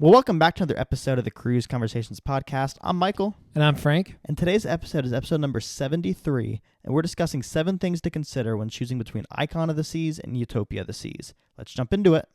Well, welcome back to another episode of the Cruise Conversations podcast. I'm Michael. And I'm Frank. And today's episode is episode number 73, and we're discussing 7 things to consider when choosing between Icon of the Seas and Utopia of the Seas. Let's jump into it.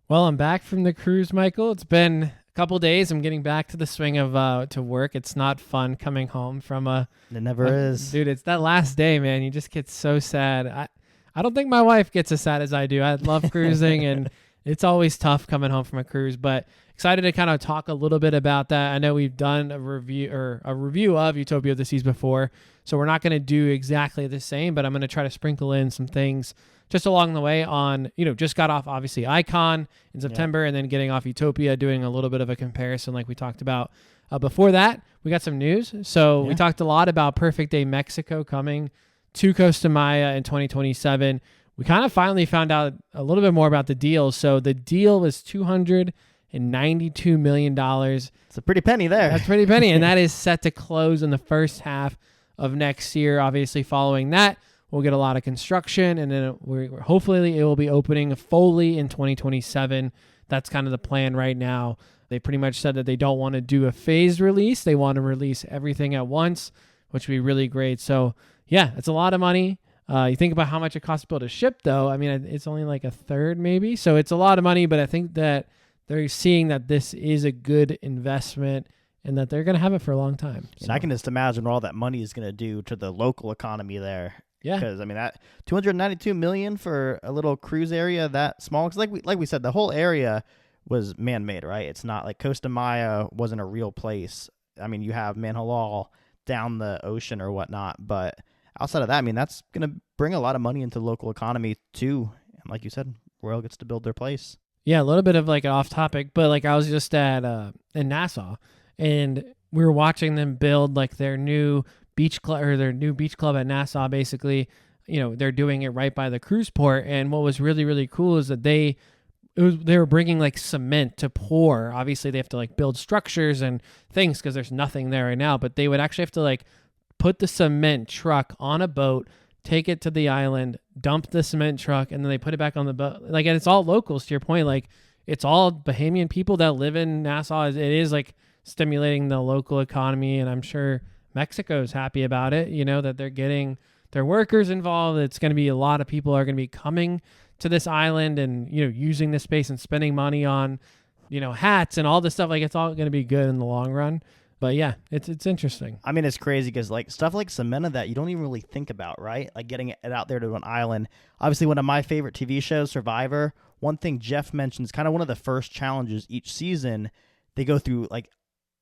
Well, I'm back from the cruise, Michael. It's been a couple days. I'm getting back to the swing of to work. It's not fun coming home from It never is. Dude, it's that last day, man. You just get so sad. I don't think my wife gets as sad as I do. I love cruising, and it's always tough coming home from a cruise, but excited to kind of talk a little bit about that. I know we've done a review of Utopia of the Seas before, so we're not going to do exactly the same, but I'm going to try to sprinkle in some things just along the way on, just got off obviously Icon in September and then getting off Utopia, doing a little bit of a comparison like we talked about. Before that, we got some news. So we talked a lot about Perfect Day Mexico coming to Costa Maya in 2027. We kind of finally found out a little bit more about the deal. So the deal was $292 million. It's a pretty penny there. That's a pretty penny. And that is set to close in the first half of next year. Obviously, following that, we'll get a lot of construction, and then hopefully it will be opening fully in 2027. That's kind of the plan right now. They pretty much said that they don't want to do a phased release. They want to release everything at once, which would be really great. So, yeah, it's a lot of money. You think about how much it costs to build a ship, though. I mean, it's only like a third maybe. So it's a lot of money, but I think that they're seeing that this is a good investment and that they're going to have it for a long time. And I can just imagine what all that money is going to do to the local economy there. Yeah, because I mean that $292 million for a little cruise area that small. Because like we said, the whole area was man-made, right? It's not like Costa Maya wasn't a real place. I mean, you have Manhalal down the ocean or whatnot, but outside of that, I mean, that's gonna bring a lot of money into the local economy too. And like you said, Royal gets to build their place. Yeah, a little bit of like an off topic, but like I was just at in Nassau, and we were watching them build like their new beach club at Nassau. Basically, they're doing it right by the cruise port. And what was really, really cool is that they were bringing like cement to pour. Obviously they have to like build structures and things because there's nothing there right now, but they would actually have to like put the cement truck on a boat, take it to the island, dump the cement truck, and then they put it back on the boat. Like, and it's all locals, to your point. Like, it's all Bahamian people that live in Nassau. It is like stimulating the local economy, and I'm sure Mexico's happy about it, that they're getting their workers involved. It's going to be a lot of people are going to be coming to this island and, using this space and spending money on, hats and all this stuff. Like, it's all going to be good in the long run. But yeah, it's interesting. I mean, it's crazy because like stuff like cement that you don't even really think about, right? Like getting it out there to an island. Obviously, one of my favorite TV shows, Survivor, one thing Jeff mentions, kind of one of the first challenges each season, they go through like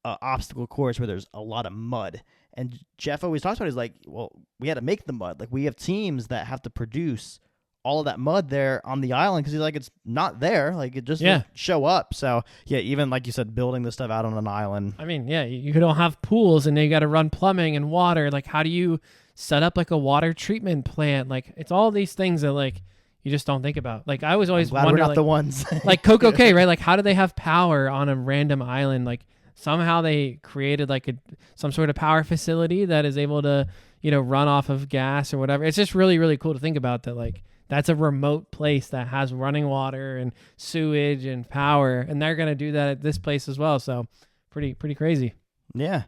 an obstacle course where there's a lot of mud. And Jeff always talks about it, he's like, well, we had to make the mud. Like, we have teams that have to produce all of that mud there on the island because he's like, it's not there. Like, it just doesn't show up. So, yeah, even like you said, building this stuff out on an island. I mean, yeah, you don't have pools and you got to run plumbing and water. Like, how do you set up like a water treatment plant? Like, it's all these things that like you just don't think about. Like, I was always wondering, we're not like, the ones. like Coco Cay, right? Like, how do they have power on a random island? Like, somehow they created like some sort of power facility that is able to, run off of gas or whatever. It's just really, really cool to think about that. Like, that's a remote place that has running water and sewage and power, and they're going to do that at this place as well. So pretty crazy. Yeah.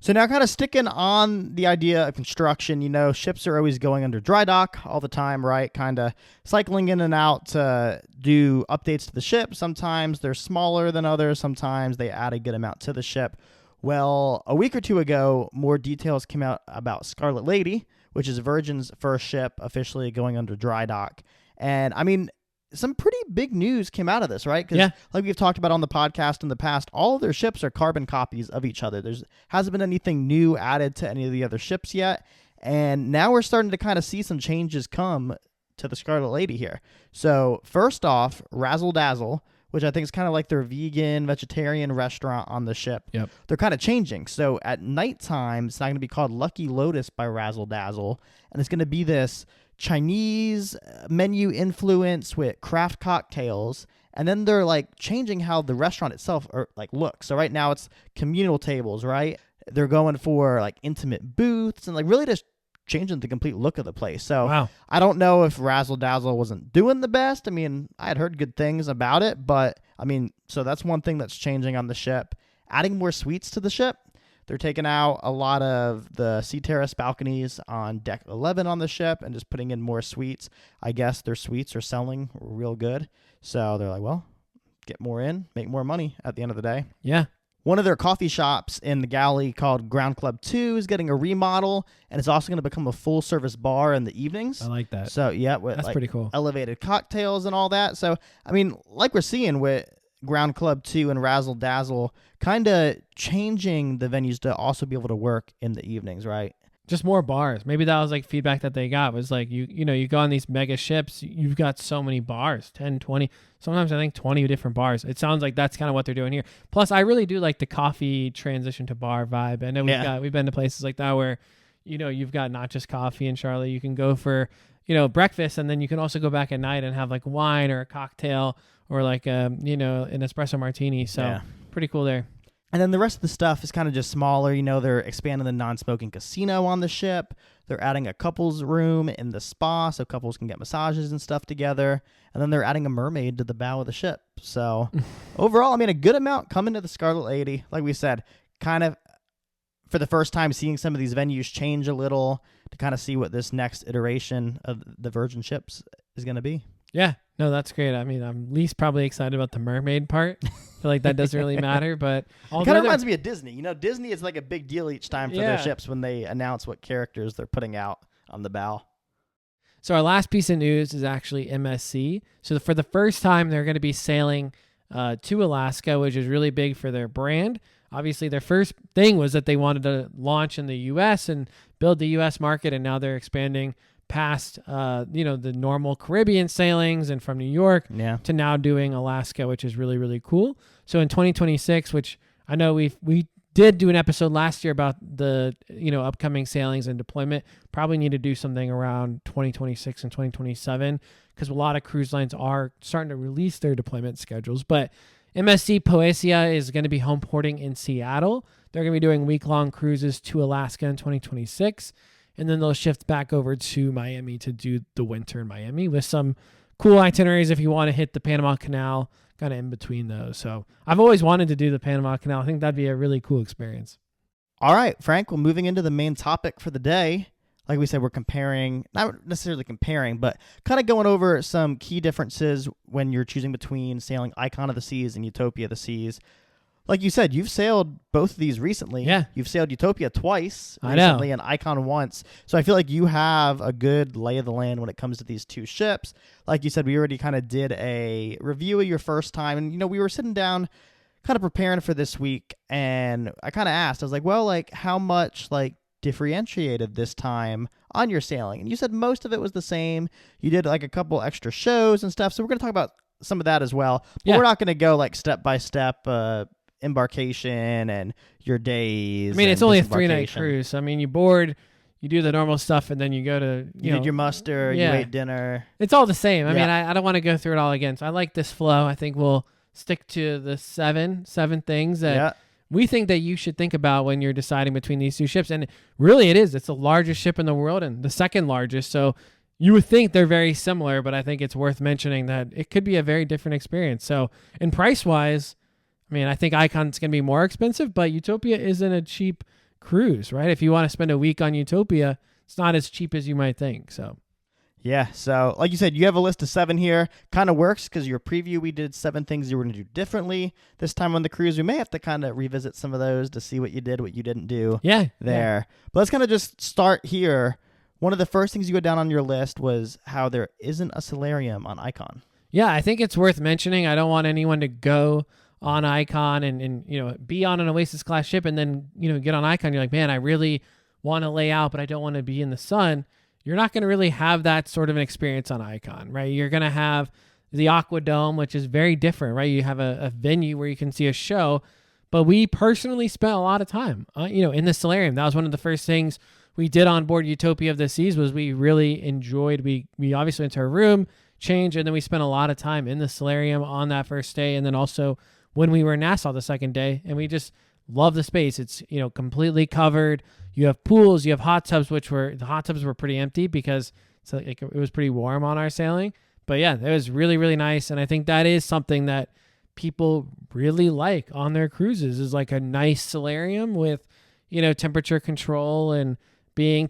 So now kind of sticking on the idea of construction, ships are always going under dry dock all the time, right? Kind of cycling in and out to do updates to the ship. Sometimes they're smaller than others. Sometimes they add a good amount to the ship. Well, a week or two ago, more details came out about Scarlet Lady, which is Virgin's first ship officially going under dry dock. And I mean, some pretty big news came out of this, right? Because like we've talked about on the podcast in the past, all of their ships are carbon copies of each other. There's hasn't been anything new added to any of the other ships yet. And now we're starting to kind of see some changes come to the Scarlet Lady here. So first off, Razzle Dazzle, which I think is kind of like their vegetarian restaurant on the ship. Yep. They're kind of changing. So at nighttime, it's not going to be called Lucky Lotus by Razzle Dazzle. And it's going to be this Chinese menu influence with craft cocktails, and then they're like changing how the restaurant itself looks. So right now it's communal tables, right? They're going for like intimate booths and like really just changing the complete look of the place. So Wow. I don't know if Razzle Dazzle wasn't doing the best. I mean, I had heard good things about it, but I mean, so that's one thing that's changing on the ship. Adding more suites to the ship. They're taking out a lot of the sea terrace balconies on deck 11 on the ship and just putting in more suites. I guess their suites are selling real good. So they're like, well, get more in, make more money at the end of the day. Yeah. One of their coffee shops in the galley called Ground Club 2 is getting a remodel, and it's also going to become a full-service bar in the evenings. I like that. So, yeah, with That's pretty cool. elevated cocktails and all that. So, I mean, like we're seeing with Ground Club 2 and Razzle Dazzle, kind of changing the venues to also be able to work in the evenings, right? Just more bars. Maybe that was like feedback that they got was like, you know, you go on these mega ships, you've got so many bars, 10, 20, sometimes I think 20 different bars. It sounds like that's kind of what they're doing here. Plus, I really do like the coffee transition to bar vibe. I know we've been to places like that where, you know, you've got not just coffee in Charlotte. You can go for, you know, breakfast, and then you can also go back at night and have like wine or a cocktail or like, you know, an espresso martini. So pretty cool there. And then the rest of the stuff is kind of just smaller. You know, they're expanding the non-smoking casino on the ship. They're adding a couples room in the spa so couples can get massages and stuff together. And then they're adding a mermaid to the bow of the ship. So overall, I mean, a good amount coming to the Scarlet Lady. Like we said, kind of for the first time seeing some of these venues change a little to kind of see what this next iteration of the Virgin ships is going to be. Yeah. No, that's great. I mean, I'm least probably excited about the mermaid part. I feel like that doesn't really matter, but it kind of reminds me of Disney. You know, Disney is like a big deal each time for their ships when they announce what characters they're putting out on the bow. So our last piece of news is actually MSC. So for the first time, they're going to be sailing to Alaska, which is really big for their brand. Obviously, their first thing was that they wanted to launch in the U.S. and build the U.S. market, and now they're expanding past, you know, the normal Caribbean sailings and from New York to now doing Alaska, which is really, really cool. So in 2026, which I know we did do an episode last year about the, you know, upcoming sailings and deployment, probably need to do something around 2026 and 2027 because a lot of cruise lines are starting to release their deployment schedules. But MSC Poesia is going to be home porting in Seattle. They're going to be doing week-long cruises to Alaska in 2026. And then they'll shift back over to Miami to do the winter in Miami with some cool itineraries if you want to hit the Panama Canal kind of in between those. So I've always wanted to do the Panama Canal. I think that'd be a really cool experience. All right, Frank, well, moving into the main topic for the day. Like we said, we're comparing, not necessarily comparing, but kind of going over some key differences when you're choosing between sailing Icon of the Seas and Utopia of the Seas. Like you said, you've sailed both of these recently. Yeah. You've sailed Utopia twice recently and Icon once. So I feel like you have a good lay of the land when it comes to these two ships. Like you said, we already kind of did a review of your first time. And, you know, we were sitting down kind of preparing for this week. And I kind of asked, I was like, well, like how much like differentiated this time on your sailing? And you said most of it was the same. You did like a couple extra shows and stuff. So we're going to talk about some of that as well. But we're not going to go like step by step embarkation and your days. I mean, it's only a 3-night cruise. I mean, you board, you do the normal stuff, and then you go to you did your muster, you ate dinner. It's all the same. I mean, I don't want to go through it all again. So I like this flow. I think we'll stick to the seven things that we think that you should think about when you're deciding between these two ships. And really, it is. It's the largest ship in the world and the second largest. So you would think they're very similar, but I think it's worth mentioning that it could be a very different experience. So, and price-wise, I mean, I think Icon's going to be more expensive, but Utopia isn't a cheap cruise, right? If you want to spend a week on Utopia, it's not as cheap as you might think. So, yeah. So, like you said, you have a list of 7 here. Kind of works because your preview, we did 7 things you were going to do differently. This time on the cruise, we may have to kind of revisit some of those to see what you did, what you didn't do there. Yeah. But let's kind of just start here. One of the first things you go down on your list was how there isn't a solarium on Icon. Yeah, I think it's worth mentioning. I don't want anyone to go on Icon and you know, be on an Oasis class ship and then, you know, get on Icon. You're like, man, I really want to lay out, but I don't want to be in the sun. You're not going to really have that sort of an experience on Icon, right? You're going to have the Aqua Dome, which is very different, right? You have a venue where you can see a show, but we personally spent a lot of time, you know, in the solarium. That was one of the first things we did on board Utopia of the Seas was we really enjoyed, we obviously went to our room, changed, and then we spent a lot of time in the solarium on that first day. And then also when we were in Nassau the second day, and we just love the space. It's, completely covered. You have pools, you have hot tubs, the hot tubs were pretty empty because it was pretty warm on our sailing. But yeah, it was really, really nice. And I think that is something that people really like on their cruises, is like a nice solarium with, temperature control, and being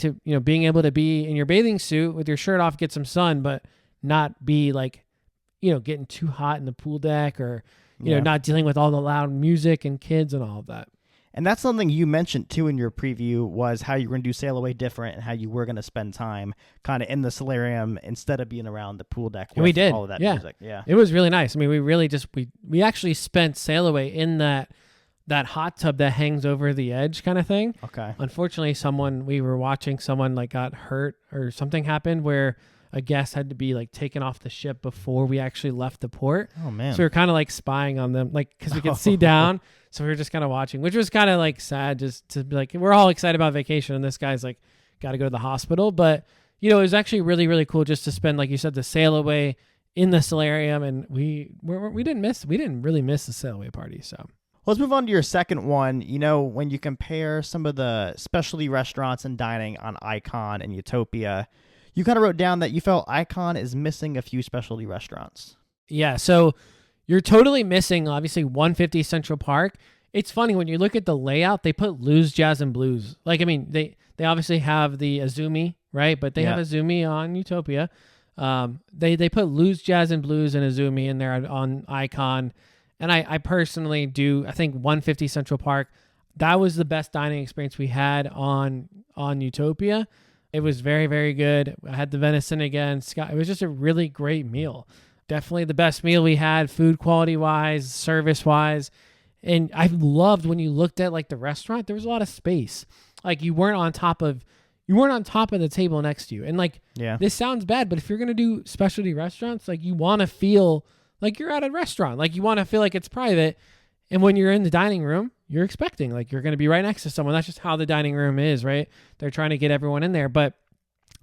able to be in your bathing suit with your shirt off, get some sun, but not be like, getting too hot in the pool deck, or, not dealing with all the loud music and kids and all of that. And that's something you mentioned too in your preview, was how you were going to do Sail Away different, and how you were going to spend time kind of in the solarium instead of being around the pool deck with we did. all of that music. Yeah. It was really nice. I mean, we really we actually spent Sail Away in that hot tub that hangs over the edge kind of thing. Okay. Unfortunately, we were watching someone like got hurt, or something happened where a guest had to be like taken off the ship before we actually left the port. Oh man. So we were kind of like spying on them, like, because we could see down. So we were just kind of watching, which was kind of like sad, just to be like, we're all excited about vacation, and this guy's like, got to go to the hospital. But, it was actually really, really cool just to spend, like you said, the Sail Away in the solarium. And we didn't really miss the Sail Away party. So let's move on to your second one. When you compare some of the specialty restaurants and dining on Icon and Utopia, you kind of wrote down that you felt Icon is missing a few specialty restaurants. Yeah, so you're totally missing, obviously, 150 Central Park. It's funny, when you look at the layout, they put Lou's Jazz and Blues. Like, I mean, they obviously have the Azumi, right? But they have Azumi on Utopia. They put Lou's Jazz and Blues and Azumi in there on Icon. And I personally I think 150 Central Park, that was the best dining experience we had on Utopia. It was very, very good. I had the venison again. It was just a really great meal. Definitely the best meal we had, food quality wise, service wise. And I loved when you looked at like the restaurant, there was a lot of space. Like you weren't on top of the table next to you. And like, this sounds bad, but if you're going to do specialty restaurants, like you want to feel like you're at a restaurant. Like you want to feel like it's private. And when you're in the dining room, you're expecting like you're going to be right next to someone. That's just how the dining room is, right? They're trying to get everyone in there. But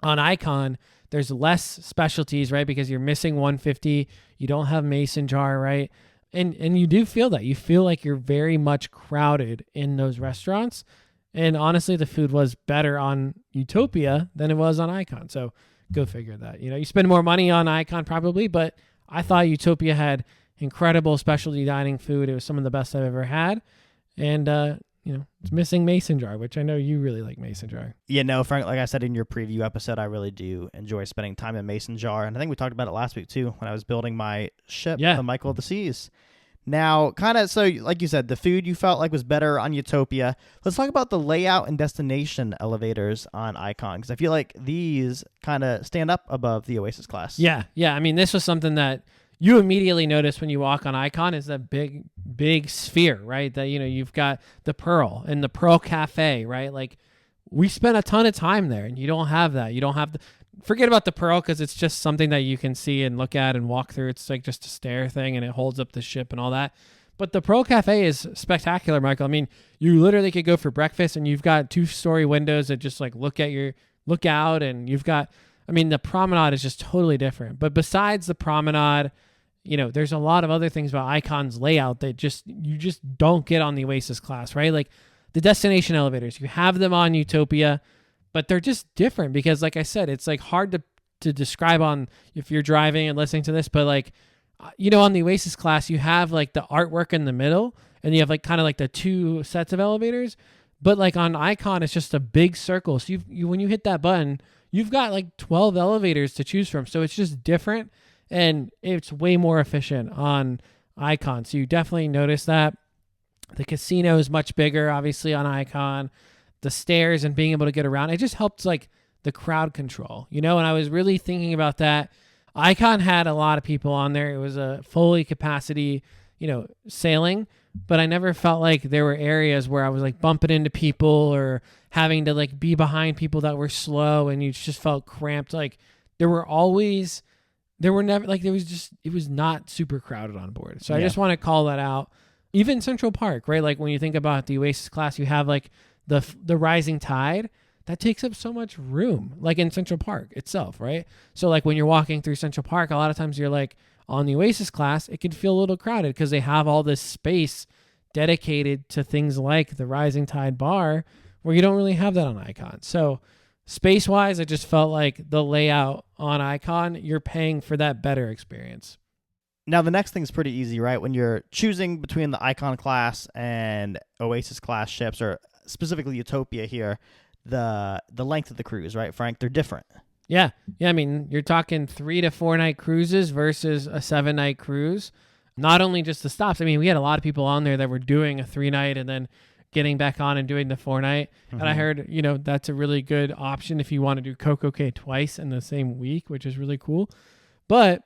on Icon, there's less specialties, right? Because you're missing 150. You don't have mason jar, right? And you do feel that. You feel like you're very much crowded in those restaurants. And honestly, the food was better on Utopia than it was on Icon. So go figure that. You spend more money on Icon probably, but I thought Utopia had incredible specialty dining food. It was some of the best I've ever had. And, it's missing mason jar, which I know you really like mason jar. Yeah, no, Frank, like I said in your preview episode, I really do enjoy spending time in mason jar. And I think we talked about it last week too, when I was building my ship, the Michael of the Seas. Now, so like you said, the food you felt like was better on Utopia. Let's talk about the layout and destination elevators on Icon, because I feel like these kind of stand up above the Oasis class. Yeah. I mean, this was something that you immediately notice when you walk on Icon, is that big sphere, right? That, you've got the Pearl and the Pearl Cafe, right? Like we spent a ton of time there, and you don't have that. You don't have forget about the Pearl, because it's just something that you can see and look at and walk through. It's like just a stair thing, and it holds up the ship and all that. But the Pearl Cafe is spectacular, Michael. I mean, you literally could go for breakfast, and you've got 2-story windows that just like look out, and you've got, I mean, the promenade is just totally different. But besides the promenade, there's a lot of other things about Icon's layout that you just don't get on the Oasis class, right? Like the destination elevators, you have them on Utopia, but they're just different because, like I said, it's like hard to describe on if you're driving and listening to this, but like, on the Oasis class, you have like the artwork in the middle, and you have like kind of like the 2 sets of elevators. But like on Icon, it's just a big circle. So you when you hit that button, you've got like 12 elevators to choose from. So it's just different, and it's way more efficient on Icon. So you definitely notice that. The casino is much bigger, obviously, on Icon. The stairs and being able to get around, it just helped like the crowd control, and I was really thinking about that. Icon had a lot of people on there. It was a fully capacity, sailing, but I never felt like there were areas where I was like bumping into people or having to like be behind people that were slow, and you just felt cramped. Like it was not super crowded on board. So I just want to call that out. Even Central Park, right? Like when you think about the Oasis class, you have like the rising tide that takes up so much room, like in Central Park itself, right? So like when you're walking through Central Park, a lot of times you're like on the Oasis class, it can feel a little crowded because they have all this space dedicated to things like the Rising Tide bar, where you don't really have that on Icon. So space wise, I just felt like the layout on Icon, you're paying for that better experience. Now, the next thing's pretty easy, right? When you're choosing between the Icon class and Oasis class ships, or specifically Utopia here, the length of the cruise, right, Frank? They're different. Yeah. I mean, you're talking 3 to 4 night cruises versus a 7-night cruise. Not only just the stops. I mean, we had a lot of people on there that were doing a 3-night and then getting back on and doing the 4-night. Mm-hmm. And I heard, that's a really good option if you want to do Coco Cay twice in the same week, which is really cool. But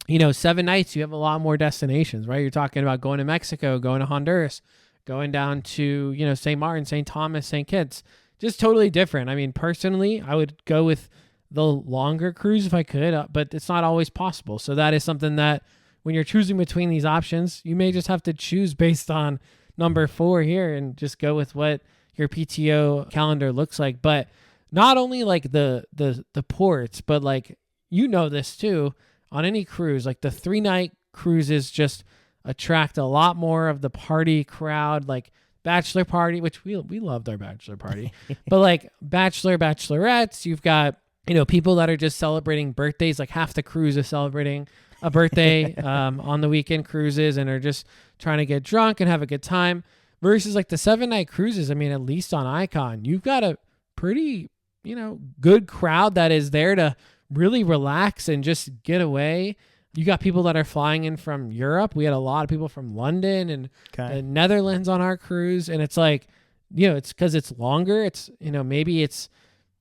7 nights, you have a lot more destinations, right? You're talking about going to Mexico, going to Honduras, going down to, St. Martin, St. Thomas, St. Kitts. Just totally different. I mean, personally, I would go with the longer cruise if I could, but it's not always possible. So that is something that when you're choosing between these options, you may just have to choose based on number 4 here and just go with what your PTO calendar looks like. But not only like the ports, but like, this too, on any cruise, like the 3-night cruises just attract a lot more of the party crowd, like bachelor party, which we loved our bachelor party, but like bachelorettes, you've got, people that are just celebrating birthdays, like half the cruise is celebrating a birthday on the weekend cruises and are just trying to get drunk and have a good time versus like the 7-night cruises. I mean, at least on Icon, you've got a pretty, good crowd that is there to really relax and just get away. You got people that are flying in from Europe. We had a lot of people from London and the Netherlands on our cruise. And it's like, it's because it's longer. It's, maybe it's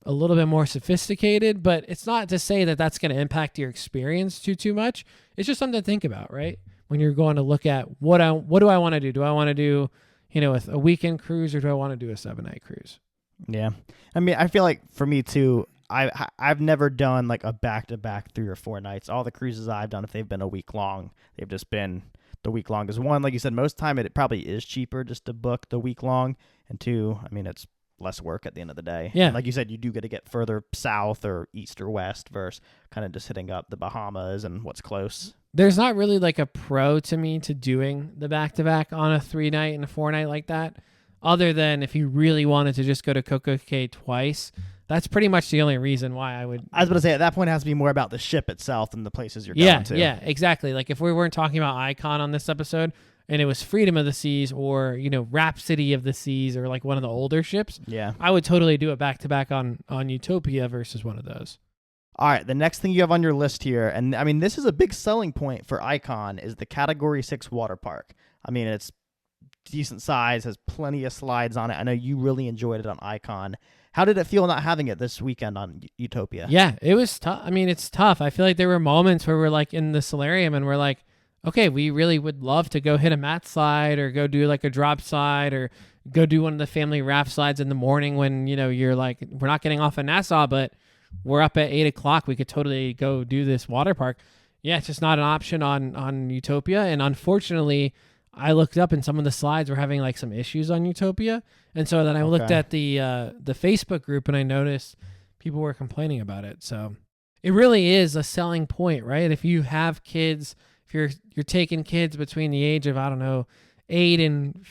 a little bit more sophisticated, but it's not to say that that's going to impact your experience too much. It's just something to think about, right? When you're going to look at what do I want to do? Do I want to do, a weekend cruise, or do I want to do a 7-night cruise? Yeah. I mean, I feel like for me too, I've never done like a back-to-back 3 or 4 nights. All the cruises I've done, if they've been a week long, they've just been the week long. Because one, like you said, most time it probably is cheaper just to book the week long. And 2, I mean, it's less work at the end of the day. Yeah. And like you said, you do get to get further south or east or west versus kind of just hitting up the Bahamas and what's close. There's not really like a pro to me to doing the back-to-back on a 3-night and a 4-night like that, other than if you really wanted to just go to Coco Cay twice. That's pretty much the only reason why I would. I was going to say, at that point, it has to be more about the ship itself than the places you're going to. Yeah, exactly. Like if we weren't talking about Icon on this episode and it was Freedom of the Seas or, Rhapsody of the Seas or like one of the older ships, I would totally do a back-to-back on Utopia versus one of those. All right, the next thing you have on your list here, and I mean, this is a big selling point for Icon, is the Category 6 water park. I mean, it's decent size, has plenty of slides on it. I know you really enjoyed it on Icon. How did it feel not having it this weekend on Utopia? Yeah, it was tough. I mean, it's tough. I feel like there were moments where we're like in the solarium and we're like, okay, we really would love to go hit a mat slide or go do like a drop slide or go do one of the family raft slides in the morning when, you're like, we're not getting off of Nassau, but we're up at 8:00. We could totally go do this water park. Yeah, it's just not an option on Utopia. And unfortunately, I looked up and some of the slides were having like some issues on Utopia. And so then I looked at the Facebook group and I noticed people were complaining about it. So it really is a selling point, right? If you have kids, if you're taking kids between the age of, I don't know, 8 and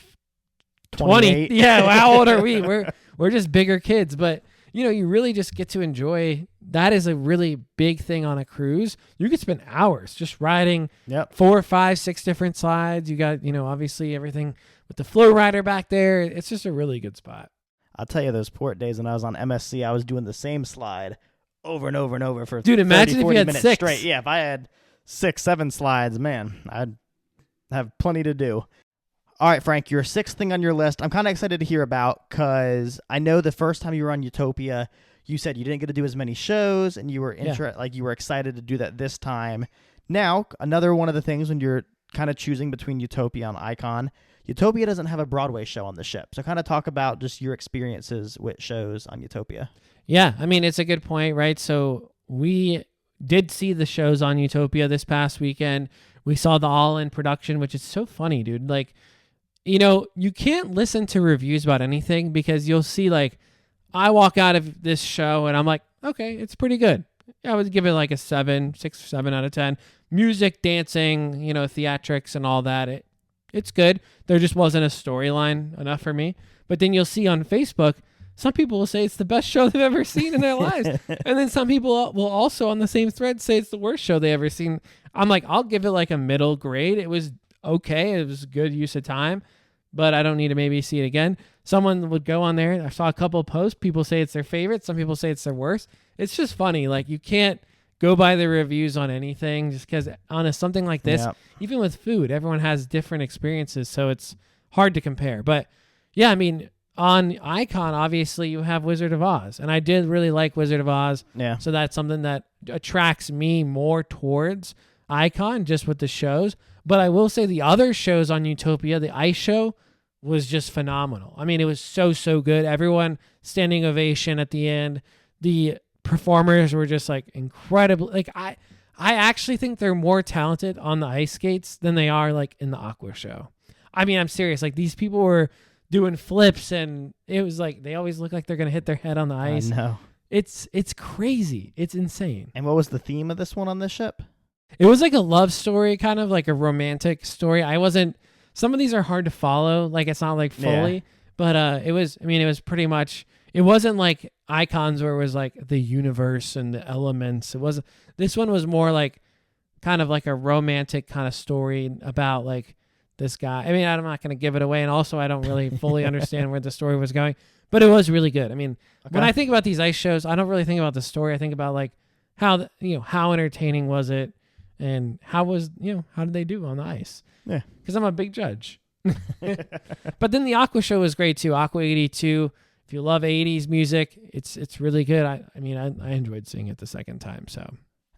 20. Yeah, well, how old are we? We're just bigger kids, but you really just get to enjoy. That is a really big thing on a cruise. You could spend hours just riding 4, 5, 6 different slides. You got, obviously everything with the flow rider back there. It's just a really good spot. I'll tell you, those port days when I was on MSC, I was doing the same slide over and over and over for Dude, imagine 30, 40 if you had minutes 6. straight. Yeah, if I had 6, 7 slides, man, I'd have plenty to do. All right, Frank, your 6th thing on your list, I'm kind of excited to hear about because I know the first time you were on Utopia, you said you didn't get to do as many shows and you were you were excited to do that this time. Now, another one of the things when you're kind of choosing between Utopia and Icon, Utopia doesn't have a Broadway show on the ship. So kind of talk about just your experiences with shows on Utopia. Yeah, I mean, it's a good point, right? So we did see the shows on Utopia this past weekend. We saw the All-In production, which is so funny, dude. Like, you can't listen to reviews about anything because you'll see, like, I walk out of this show and I'm like, okay, it's pretty good. I would give it like a 6 or 7 out of 10. Music, dancing, theatrics and all that. it's good. There just wasn't a storyline enough for me. But then you'll see on Facebook, some people will say it's the best show they've ever seen in their lives. And then some people will also on the same thread say it's the worst show they ever seen. I'm like, I'll give it like a middle grade. It was okay. It was a good use of time, but I don't need to maybe see it again. Someone would go on there. I saw a couple of posts. People say it's their favorite. Some people say it's their worst. It's just funny. Like, you can't go by the reviews on anything just because on something like this, even with food, everyone has different experiences. So it's hard to compare. But yeah, I mean, on Icon, obviously, you have Wizard of Oz, and I did really like Wizard of Oz. Yeah. So that's something that attracts me more towards Icon, just with the shows. But I will say the other shows on Utopia, the ice show, was just phenomenal. I mean, it was so good. Everyone standing ovation at the end. The performers were just like incredible. Like, I actually think they're more talented on the ice skates than they are like in the Aqua show. I mean, I'm serious. Like, these people were doing flips, and it was like they always look like they're gonna hit their head on the ice. I know. It's crazy. It's insane. And what was the theme of this one on this ship? It was like a love story, kind of like a romantic story. Some of these are hard to follow. Like, it's not like fully, but it was pretty much, it wasn't like Icons where it was like the universe and the elements. This one was more like kind of like a romantic kind of story about like this guy. I mean, I'm not going to give it away. And also I don't really fully understand where the story was going, but it was really good. I mean, when I think about these ice shows, I don't really think about the story. I think about like how entertaining was it? And how did they do on the ice? Yeah. Because I'm a big judge. But then the Aqua show was great too. Aqua 82. If you love 80s music, it's really good. I enjoyed seeing it the second time. So,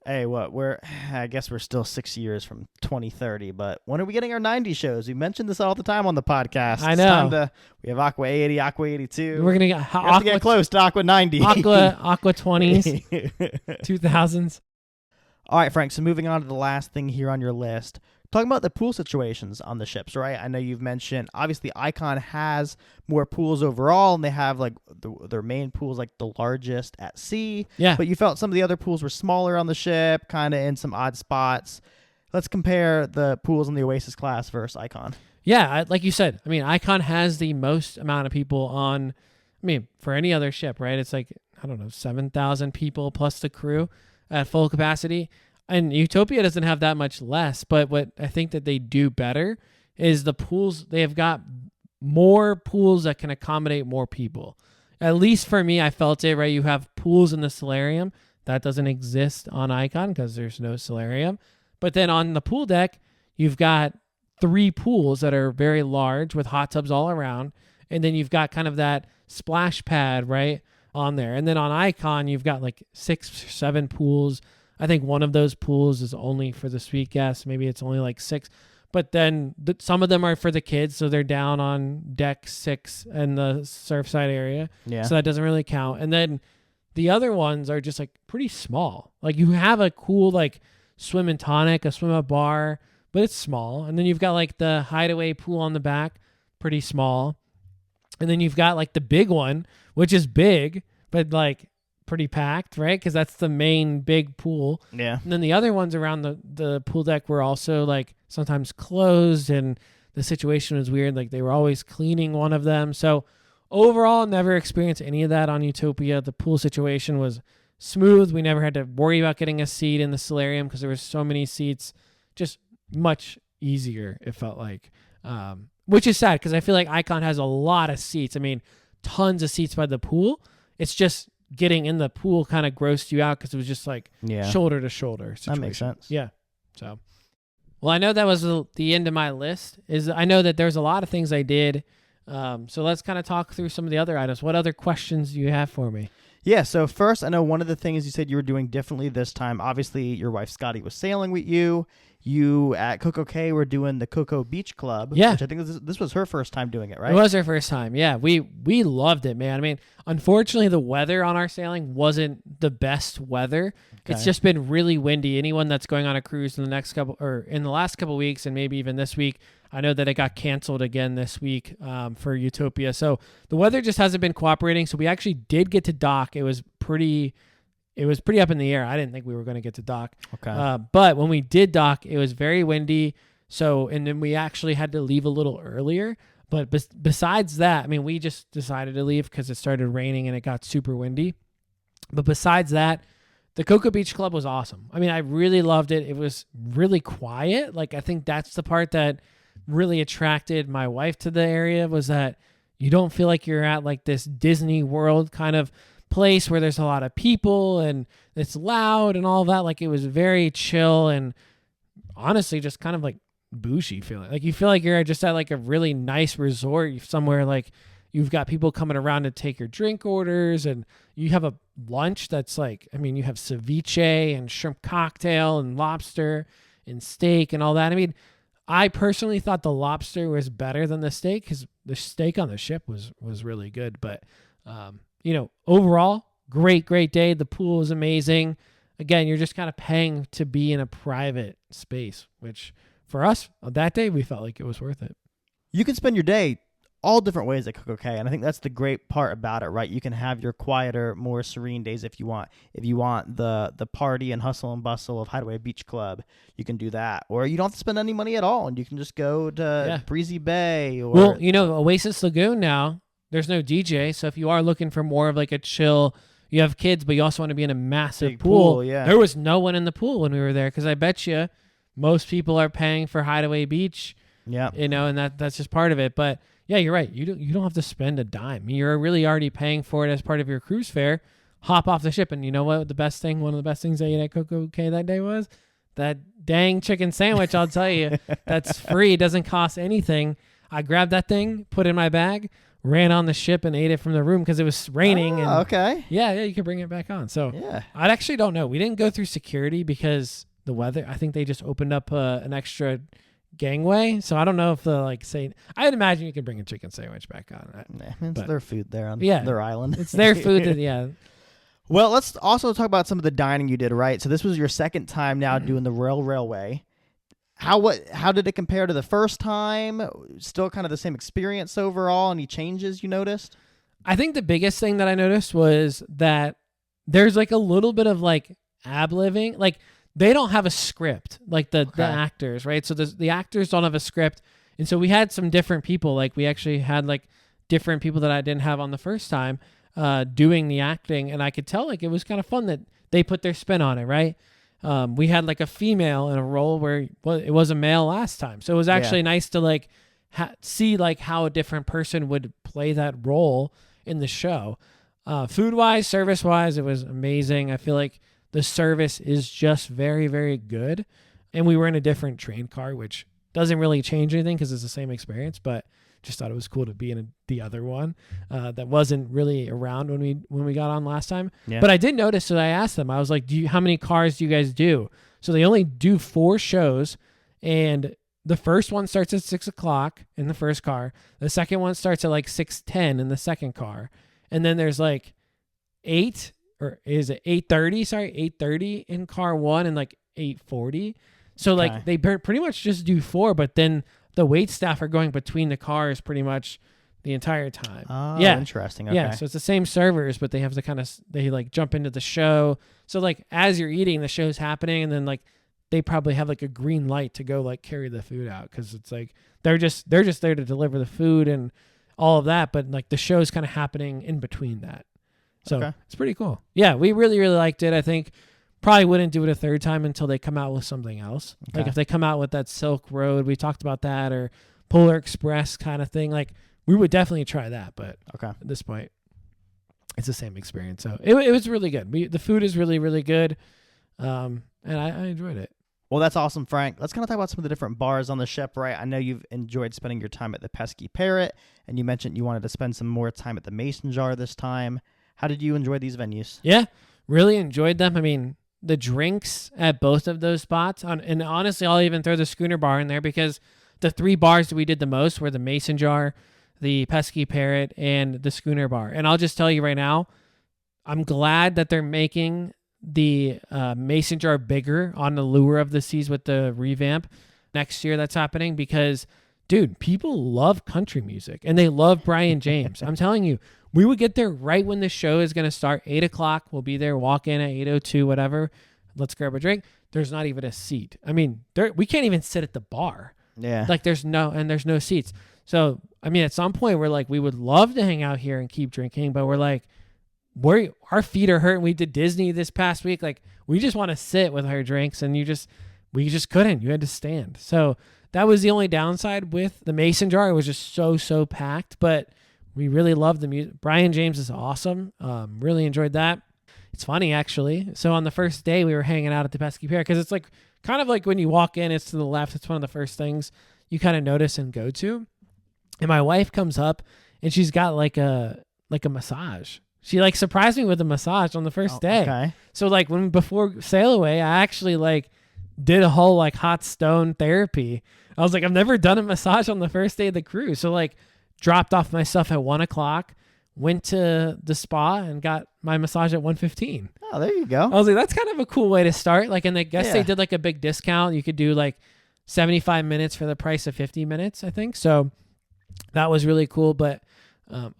hey, I guess we're still 6 years from 2030, but when are we getting our 90s shows? We mentioned this all the time on the podcast. I know. We have Aqua 80, Aqua 82. We're going to have to get close to Aqua 90. Aqua 20s, 2000s. All right, Frank, so moving on to the last thing here on your list. Talking about the pool situations on the ships, right? I know you've mentioned, obviously, Icon has more pools overall, and they have, like, their main pool is, like, the largest at sea. Yeah. But you felt some of the other pools were smaller on the ship, kind of in some odd spots. Let's compare the pools in the Oasis class versus Icon. Yeah, like you said, I mean, Icon has the most amount of people on, for any other ship, right? It's like, 7,000 people plus the crew at full capacity. And Utopia doesn't have that much less, but what I think that they do better is the pools. They have got more pools that can accommodate more people. At least for me, I felt it, right? You have pools in the solarium. That doesn't exist on Icon because there's no solarium. But then on the pool deck, you've got 3 pools that are very large with hot tubs all around. And then you've got kind of that splash pad, right, on there. And then on Icon, you've got like 6 or 7 pools. I think one of those pools is only for the suite guests. Maybe it's only like 6. But then some of them are for the kids, so they're down on deck 6 in the surfside area. Yeah. So that doesn't really count. And then the other ones are just like pretty small. Like, you have a cool like swim and tonic, a swim up bar, but it's small. And then you've got like the hideaway pool on the back, pretty small. And then you've got like the big one, which is big, but like pretty packed, right? Because that's the main big pool. Yeah. And then the other ones around the pool deck were also like sometimes closed, and the situation was weird. Like, they were always cleaning one of them. So overall, never experienced any of that on Utopia. The pool situation was smooth. We never had to worry about getting a seat in the solarium because there were so many seats. Just much easier, it felt like. Which is sad because I feel like Icon has a lot of seats. I mean, tons of seats by the pool. It's just getting in the pool kind of grossed you out because it was just like shoulder to shoulder situation. That makes sense. Yeah. So, well, I know that was the end of my list. I know that there's a lot of things I did. So let's kind of talk through some of the other items. What other questions do you have for me? Yeah, so first, I know one of the things you said you were doing differently this time, obviously your wife Scotty was sailing with you. You at Coco Cay were doing the Coco Beach Club, which I think this was her first time doing it, right? It was her first time, yeah. We loved it, man. I mean, unfortunately, the weather on our sailing wasn't the best weather. Okay. It's just been really windy. Anyone that's going on a cruise in the last couple weeks, and maybe even this week, I know that it got canceled again this week for Utopia. So the weather just hasn't been cooperating. So we actually did get to dock. It was pretty up in the air. I didn't think we were going to get to dock. Okay. But when we did dock, it was very windy. So, and then we actually had to leave a little earlier. But besides that, I mean, we just decided to leave because it started raining and it got super windy. But besides that, the Cocoa Beach Club was awesome. I mean, I really loved it. It was really quiet. Like, I think that's the part that really attracted my wife to the area, was that you don't feel like you're at like this Disney World kind of place where there's a lot of people and it's loud and all that. Like, it was very chill and honestly just kind of like bougie feeling. Like, you feel like you're just at like a really nice resort somewhere. Like, you've got people coming around to take your drink orders, and you have a lunch that's like, I mean, you have ceviche and shrimp cocktail and lobster and steak and all that. I mean, I personally thought the lobster was better than the steak because the steak on the ship was really good. But, overall, great day. The pool was amazing. Again, you're just kind of paying to be in a private space, which for us on that day, we felt like it was worth it. You can spend your day all different ways at Coco Cay, and I think that's the great part about it, right? You can have your quieter, more serene days if you want. If you want the party and hustle and bustle of Hideaway Beach Club, you can do that. Or you don't have to spend any money at all, and you can just go to Breezy Bay. Or well, Oasis Lagoon now, there's no DJ, so if you are looking for more of like a chill, you have kids, but you also want to be in a massive big pool. Yeah. There was no one in the pool when we were there, because I bet you most people are paying for Hideaway Beach. Yeah. And that's just part of it. But yeah, you're right. You don't have to spend a dime. You're really already paying for it as part of your cruise fare. Hop off the ship, and you know what? One of the best things I ate at Coco Cay that day was that dang chicken sandwich. I'll tell you, that's free. It doesn't cost anything. I grabbed that thing, put it in my bag, ran on the ship, and ate it from the room because it was raining. Oh, okay. Yeah, you can bring it back on. So yeah, I actually don't know. We didn't go through security because the weather. I think they just opened up an extra gangway, so I don't know if I'd imagine you can bring a chicken sandwich back on. It's their food there on their island. It's their food. Yeah. Well, let's also talk about some of the dining you did, right? So this was your second time now doing the Royal Railway. How did it compare to the first time? Still kind of the same experience overall? Any changes you noticed? I think the biggest thing that I noticed was that there's like a little bit of like ab-libbing. Like, they don't have a script, like the actors, right? So the actors don't have a script. And so we had some different people. Like, we actually had like different people that I didn't have on the first time doing the acting. And I could tell like it was kind of fun that they put their spin on it, right? We had like a female in a role where it was a male last time. So it was actually nice to like see like how a different person would play that role in the show. Food-wise, service-wise, it was amazing. I feel like the service is just very, very good. And we were in a different train car, which doesn't really change anything because it's the same experience, but just thought it was cool to be in the other one that wasn't really around when we got on last time. Yeah. But I did notice, so I asked them, I was like, how many cars do you guys do? So they only do 4 shows, and the first one starts at 6:00 in the first car. The second one starts at like 6:10 in the second car. And then there's like 8 or is it 8:30? Sorry, 8:30 in car 1 and like 8:40. So like they pretty much just do 4, but then the wait staff are going between the cars pretty much the entire time. Oh, yeah, interesting. Okay. Yeah, so it's the same servers, but they have to they like jump into the show. So like as you're eating, the show's happening, and then like they probably have like a green light to go like carry the food out, because it's like they're just there to deliver the food and all of that, but like the show's kind of happening in between that. So it's pretty cool. Yeah, we really, really liked it. I think probably wouldn't do it a third time until they come out with something else. Okay. Like if they come out with that Silk Road, we talked about that, or Polar Express kind of thing, like we would definitely try that. But at this point, it's the same experience. So it was really good. The food is really, really good. And I enjoyed it. Well, that's awesome, Frank. Let's kind of talk about some of the different bars on the ship, right? I know you've enjoyed spending your time at the Pesky Parrot, and you mentioned you wanted to spend some more time at the Mason Jar this time. How did you enjoy these venues? Yeah, really enjoyed them. I mean, the drinks at both of those spots, and honestly, I'll even throw the Schooner Bar in there, because the 3 bars that we did the most were the Mason Jar, the Pesky Parrot, and the Schooner Bar. And I'll just tell you right now, I'm glad that they're making the Mason Jar bigger on the Lure of the Seas with the revamp next year that's happening, because, dude, people love country music, and they love Brian James. I'm telling you, we would get there right when the show is going to start, 8 o'clock. We'll be there, walk in at 8:02, whatever. Let's grab a drink. There's not even a seat. I mean, we can't even sit at the bar. Yeah. Like there's no seats. So I mean, at some point we're like, we would love to hang out here and keep drinking, but we're like, our feet are hurting. We did Disney this past week. Like we just want to sit with our drinks, and we just couldn't. You had to stand. So that was the only downside with the Mason jar. It was just so packed, but we really loved the music. Brian James is awesome. Really enjoyed that. It's funny actually. So on the first day we were hanging out at the Pesky Pear, because it's like kind of like when you walk in, it's to the left. It's one of the first things you kind of notice and go to. And my wife comes up and she's got like a massage. She like surprised me with a massage on the first day. Okay. So like before sail away, I actually like did a whole like hot stone therapy. I was like, I've never done a massage on the first day of the cruise. So like dropped off my stuff at 1:00, went to the spa and got my massage at 1:15. Oh, there you go. I was like, that's kind of a cool way to start. Like, and I guess they Yeah. did like a big discount. You could do like 75 minutes for the price of 50 minutes, I think. So that was really cool. But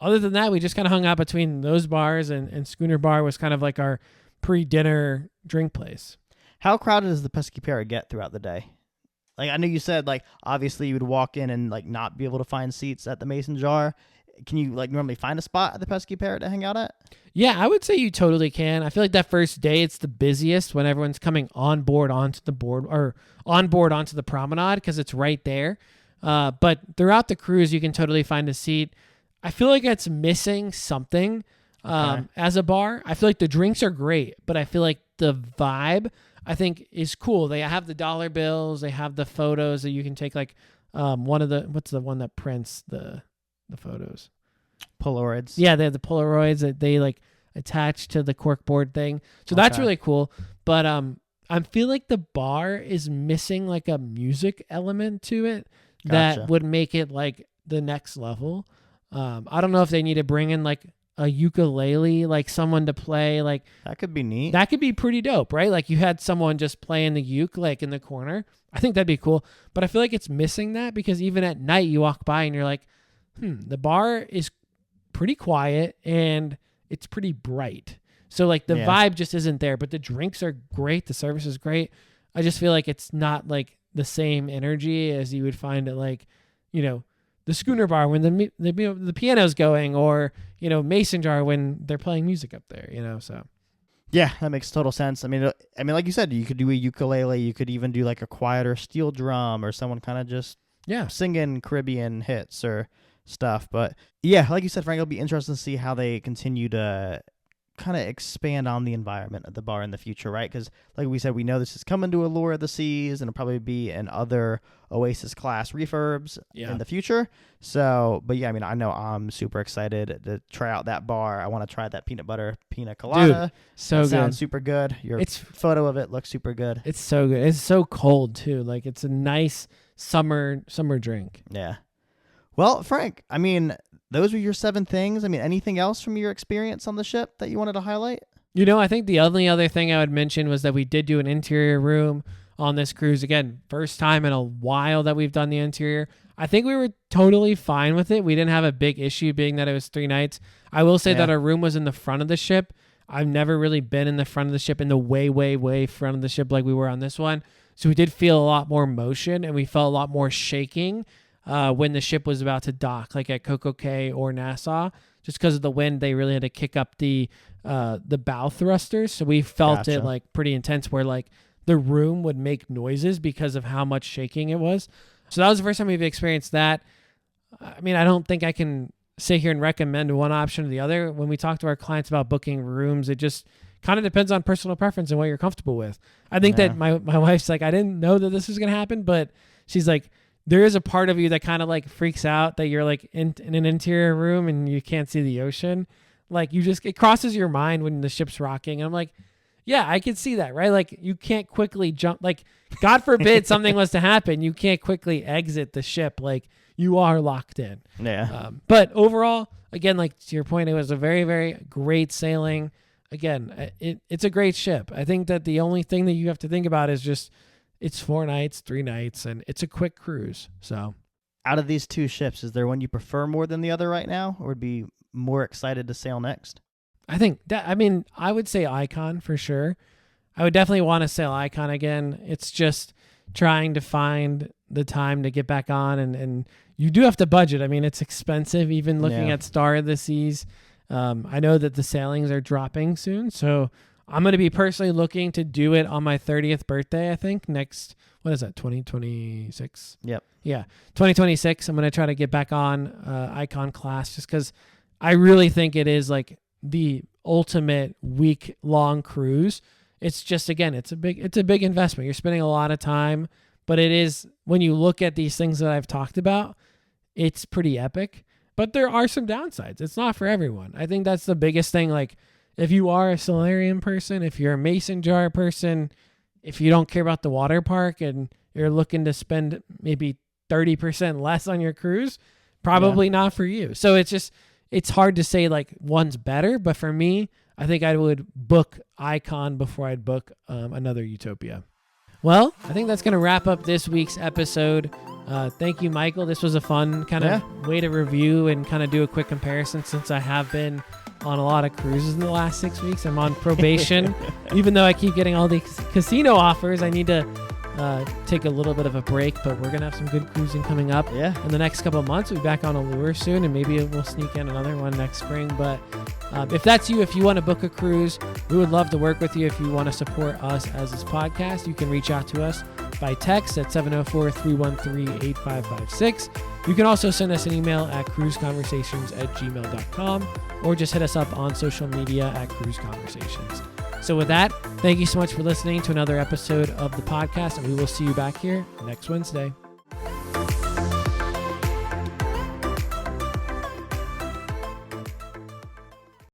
other than that, we just kind of hung out between those bars, and Schooner Bar was kind of like our pre-dinner drink place. How crowded does the Pesky Pear get throughout the day? Like I know you said like obviously you would walk in and like not be able to find seats at the Mason jar. Can you like normally find a spot at the Pesky Pear to hang out at? Yeah, I would say you totally can. I feel like that first day it's the busiest when everyone's coming on board onto the board or on board onto the promenade, because it's right there. But throughout the cruise, you can totally find a seat. I feel like it's missing something as a bar. I feel like the drinks are great, but I feel like the vibe, I think, is cool. They have the dollar bills. They have the photos that you can take, like what's the one that prints the photos? Polaroids. Yeah, they have the Polaroids that they like attach to the corkboard thing. So that's Okay. really cool. But I feel like the bar is missing like a music element to it Gotcha. that would make it like the next level. I don't know if they need to bring in like a ukulele, like someone to play, like That could be neat. that could be pretty dope, right? Like you had someone just playing the uke like in the corner. I think that'd be cool. But I feel like it's missing that, because even at night you walk by and you're like, the bar is pretty quiet and it's pretty bright. So like the Yeah. vibe just isn't there, but the drinks are great. The service is great. I just feel like it's not like the same energy as you would find at like, the Schooner Bar when the piano's going, or, Mason Jar when they're playing music up there, so. Yeah, that makes total sense. I mean, like you said, you could do a ukulele. You could even do like a quieter steel drum, or someone kind of just singing Caribbean hits or stuff. But yeah, like you said, Frank, it'll be interesting to see how they continue to kind of expand on the environment of the bar in the future, right? Because like we said, we know this is coming to Allure of the Seas, and it'll probably be in other Oasis class refurbs in the future. So, but yeah, I mean, I know I'm super excited to try out that bar. I want to try that peanut butter pina colada. Dude, so that good. sounds super good. Your photo of it looks super good. It's so good. It's so cold too. Like it's a nice summer drink. Yeah. Well, Frank, I mean, those were your 7 things. I mean, anything else from your experience on the ship that you wanted to highlight? I think the only other thing I would mention was that we did do an interior room on this cruise. Again, first time in a while that we've done the interior. I think we were totally fine with it. We didn't have a big issue, being that it was 3 nights. I will say that our room was in the front of the ship. I've never really been in the front of the ship, in the way front of the ship like we were on this one. So we did feel a lot more motion, and we felt a lot more shaking when the ship was about to dock, like at Coco Cay or Nassau. Just because of the wind, they really had to kick up the bow thrusters. So we felt it like pretty intense, where like the room would make noises because of how much shaking it was. So that was the first time we've experienced that. I mean, I don't think I can sit here and recommend one option or the other. When we talk to our clients about booking rooms, it just kind of depends on personal preference and what you're comfortable with. I think that my wife's like, I didn't know that this was going to happen, but she's like, there is a part of you that kind of like freaks out that you're like in an interior room and you can't see the ocean. Like it crosses your mind when the ship's rocking. And I'm like, yeah, I can see that, right? Like you can't quickly jump, like God forbid something was to happen. You can't quickly exit the ship. Like you are locked in. Yeah. But overall, again, like to your point, it was a very, very great sailing. Again, it's a great ship. I think that the only thing that you have to think about is just, it's 4 nights, 3 nights, and it's a quick cruise. So, out of these 2 ships, is there one you prefer more than the other right now, or would be more excited to sail next? I think that, I would say Icon for sure. I would definitely want to sail Icon again. It's just trying to find the time to get back on, and you do have to budget. I mean, it's expensive, even looking at Star of the Seas. I know that the sailings are dropping soon, so I'm going to be personally looking to do it on my 30th birthday, I think, next, what is that, 2026? Yep. Yeah, 2026. I'm going to try to get back on Icon class just because I really think it is like the ultimate week-long cruise. It's just, again, it's a big investment. You're spending a lot of time, but it is, when you look at these things that I've talked about, it's pretty epic. But there are some downsides. It's not for everyone. I think that's the biggest thing. Like, if you are a solarium person, if you're a mason jar person, if you don't care about the water park and you're looking to spend maybe 30% less on your cruise, probably not for you. So it's hard to say like one's better. But for me, I think I would book Icon before I'd book another Utopia. Well, I think that's going to wrap up this week's episode. Thank you, Michael. This was a fun kind of way to review and kind of do a quick comparison, since I have been on a lot of cruises in the last 6 weeks. I'm on probation. Even though I keep getting all these casino offers, I need to take a little bit of a break, but we're going to have some good cruising coming up in the next couple of months. We'll be back on Allure soon, and maybe we'll sneak in another one next spring. But if that's you, if you want to book a cruise, we would love to work with you. If you want to support us as this podcast, you can reach out to us by text at 704-313-8556. You can also send us an email at cruiseconversations@gmail.com, or just hit us up on social media at Cruise Conversations. So with that, thank you so much for listening to another episode of the podcast, and we will see you back here next Wednesday.